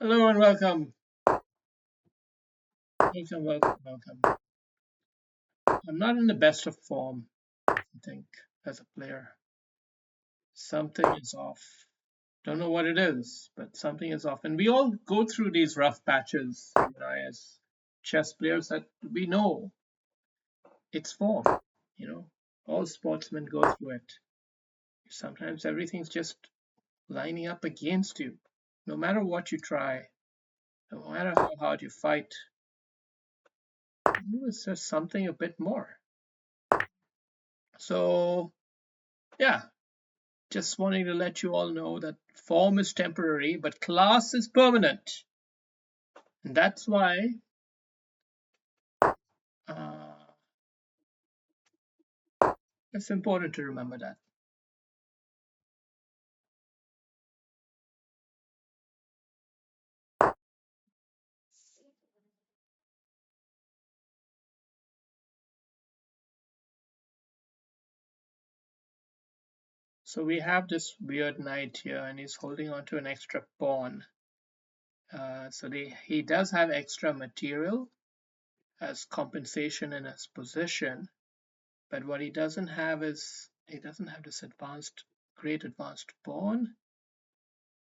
Hello and welcome. Welcome. I'm not in the best of form, I think, as a player. Something is off. Don't know what it is, but something is off. And we all go through these rough patches, you and I, as chess players, that we know it's form. You know, all sportsmen go through it. Sometimes everything's just lining up against you. No matter what you try, no matter how hard you fight, it's just something a bit more. So, yeah, just wanting to let you all know that form is temporary, but class is permanent. And that's why uh, it's important to remember that. So we have this weird knight here, and he's holding on to an extra pawn. He does have extra material as compensation in his position, but what he doesn't have is he doesn't have this great advanced pawn,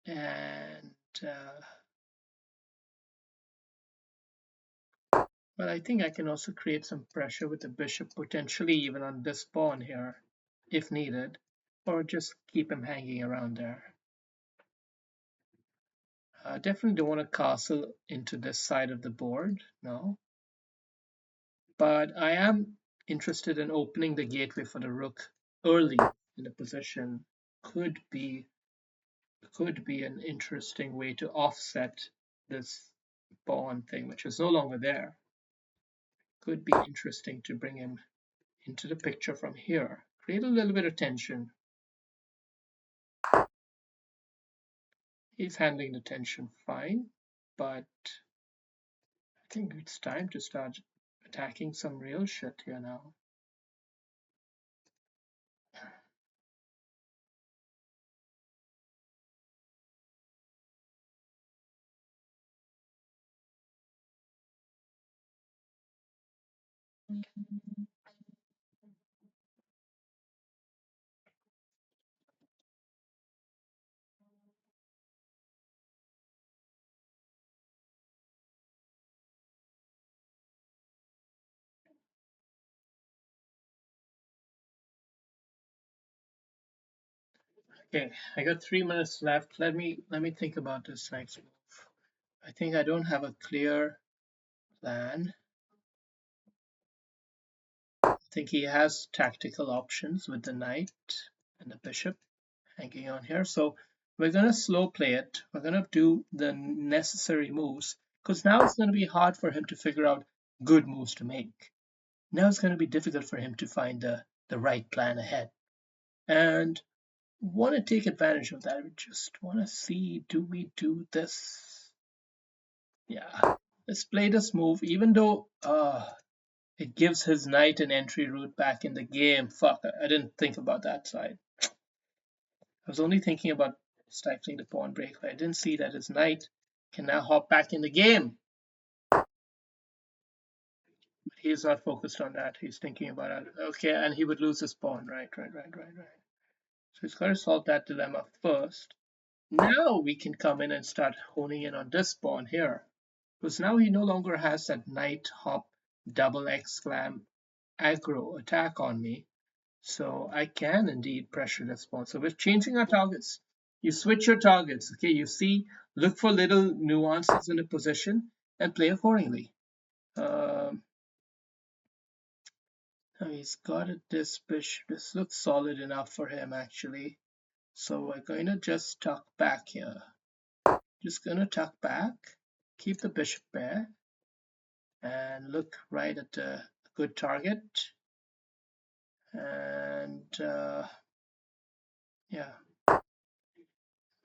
and uh, but I think I can also create some pressure with the bishop, potentially even on this pawn here, if needed, or just keep him hanging around there. Definitely don't want to castle into this side of the board, no. But I am interested in opening the gateway for the rook early in the position. Could be an interesting way to offset this pawn thing, which is no longer there. Could be interesting to bring him into the picture from here. Create a little bit of tension. He's handling the tension fine, but I think it's time to start attacking some real shit here now. Okay, I got 3 minutes left. Let me think about this next move. I think I don't have a clear plan. I think he has tactical options with the knight and the bishop hanging on here. So we're gonna slow play it. We're gonna do the necessary moves because now it's gonna be hard for him to figure out good moves to make. Now it's gonna be difficult for him to find the right plan ahead. And want to take advantage of that. We just want to see, do we do this? Yeah, let's play this move, even though it gives his knight an entry route back in the game. Fuck, I didn't think about that side. I was only thinking about stifling the pawn break. I didn't see that his knight can now hop back in the game. But he's not focused on that. He's thinking about it. Okay, and he would lose his pawn. Right. So he's got to solve that dilemma first. Now we can come in and start honing in on this pawn here. Because now he no longer has that knight hop double exclam aggro attack on me. So I can indeed pressure this pawn. So we're changing our targets. You switch your targets. Okay, you see, look for little nuances in the position and play accordingly. Now he's got this bishop. This looks solid enough for him actually. So we're going to just tuck back here. Just going to tuck back, keep the bishop there, and look right at a good target. And yeah,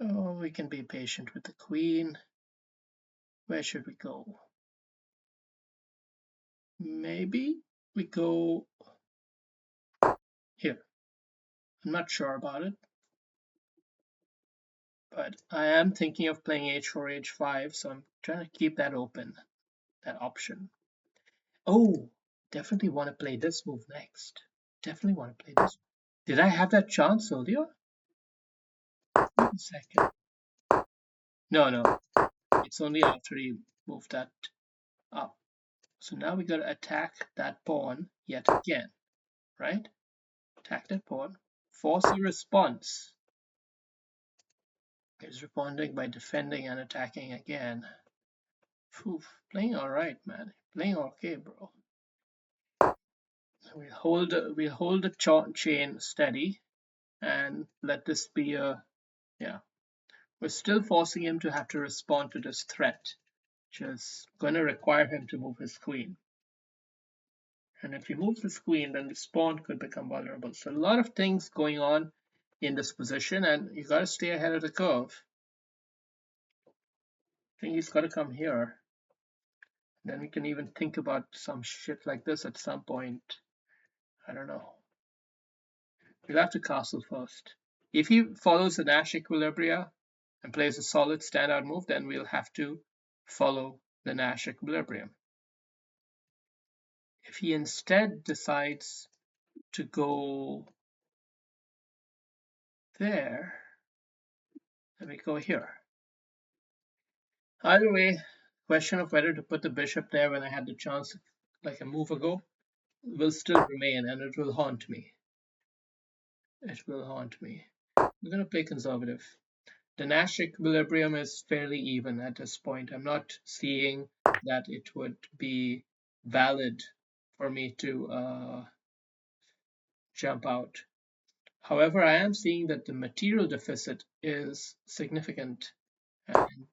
oh, we can be patient with the queen. Where should we go? Maybe we go here. I'm not sure about it, But I am thinking of playing h4, h5, so I'm trying to keep that open, that option. Oh, definitely want to play this move next. Definitely want to play this. Did I have that chance earlier? Wait a second. No. It's only after he moved that up. So now we got to attack that pawn yet again, right? Attack that pawn. Force a response. He's responding by defending and attacking again. Phew, playing all right, man. Playing okay, bro. We hold the chain steady and let this be a, yeah. We're still forcing him to have to respond to this threat, which is going to require him to move his queen. And if he moves his queen, then this pawn could become vulnerable. So a lot of things going on in this position, and you got to stay ahead of the curve. I think he's got to come here. Then we can even think about some shit like this at some point. I don't know. We'll have to castle first. If he follows the Nash equilibria and plays a solid standout move, then we'll have to follow the Nash equilibrium. If he instead decides to go there, then we go here. Either way, question of whether to put the bishop there when I had the chance like a move ago will still remain, and it will haunt me. It will haunt me. I'm going to play conservative. The Nash equilibrium is fairly even at this point. I'm not seeing that it would be valid for me to jump out. However, I am seeing that the material deficit is significant, and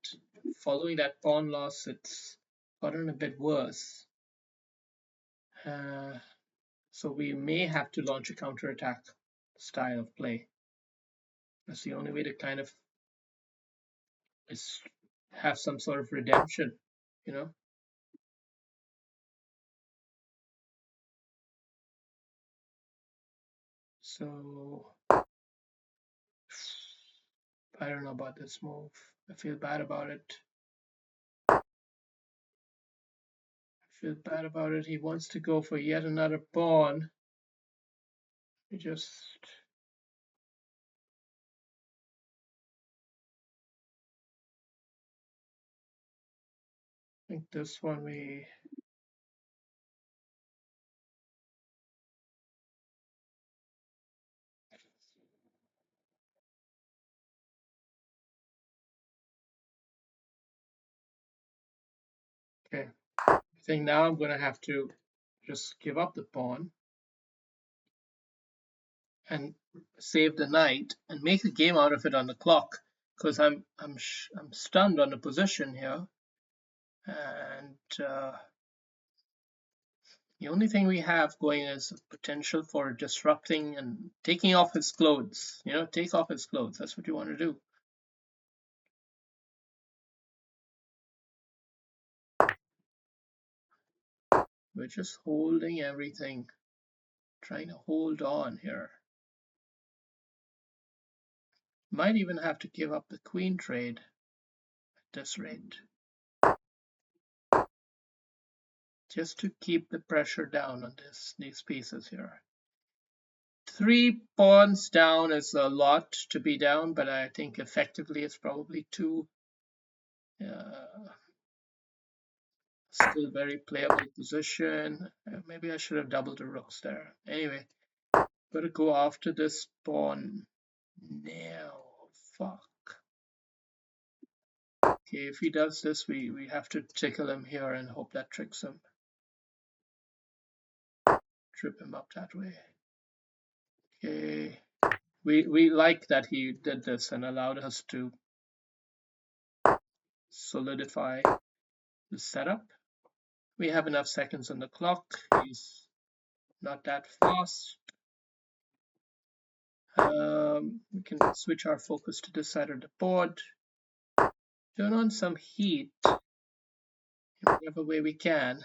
following that pawn loss, it's gotten a bit worse. So we may have to launch a counterattack style of play. That's the only way to kind of have some sort of redemption, you know? So I don't know about this move. I feel bad about it. He wants to go for yet another pawn. We just think this one we okay. I think now I'm gonna have to just give up the pawn and save the knight and make a game out of it on the clock, because I'm stunned on the position here, and the only thing we have going is potential for disrupting and taking off his clothes. You know, take off his clothes. That's what you want to do. We're just holding everything, trying to hold on here. Might even have to give up the queen trade at this rate, just to keep the pressure down on these pieces here. 3 pawns down is a lot to be down, but I think effectively it's probably 2. Still very playable position. Maybe I should have doubled the rooks there. Anyway, gotta go after this pawn now. Fuck. Okay, if he does this, we have to tickle him here and hope that tricks him. Trip him up that way. Okay. We like that he did this and allowed us to solidify the setup. We have enough seconds on the clock. He's not that fast. We can switch our focus to this side of the board. Turn on some heat in whatever way we can.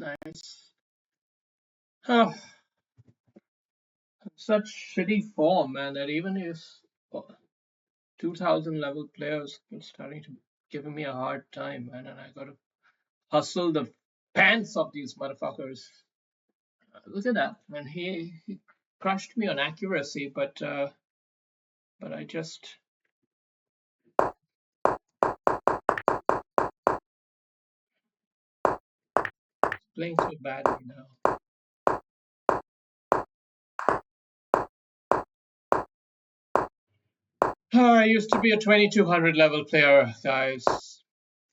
Nice. Oh, such shitty form, man, that even his 2000 level players are starting to giving me a hard time, man, and I gotta hustle the pants of these motherfuckers. Look at that, man. He crushed me on accuracy, but I just playing so badly now. Oh, I used to be a 2200 level player, guys.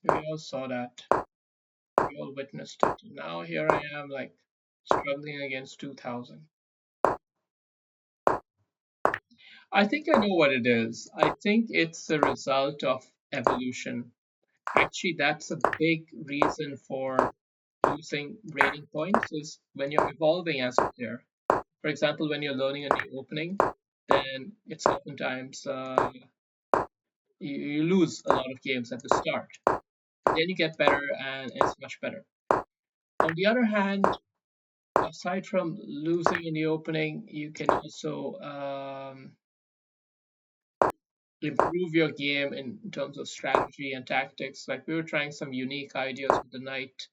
We all saw that. We all witnessed it. Now here I am, like struggling against 2000. I think I know what it is. I think it's the result of evolution. Actually, that's a big reason for losing rating points is when you're evolving as a player. For example, when you're learning a new opening, then it's oftentimes you lose a lot of games at the start. Then you get better and it's much better. On the other hand, aside from losing in the opening, you can also improve your game in terms of strategy and tactics. Like we were trying some unique ideas with the knight,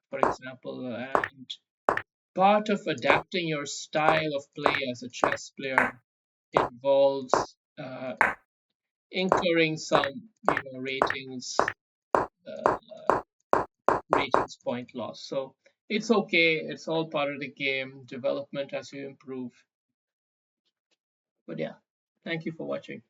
for example, and part of adapting your style of play as a chess player involves incurring some, uh, ratings point loss. So it's okay. It's all part of the game development as you improve. But yeah, thank you for watching.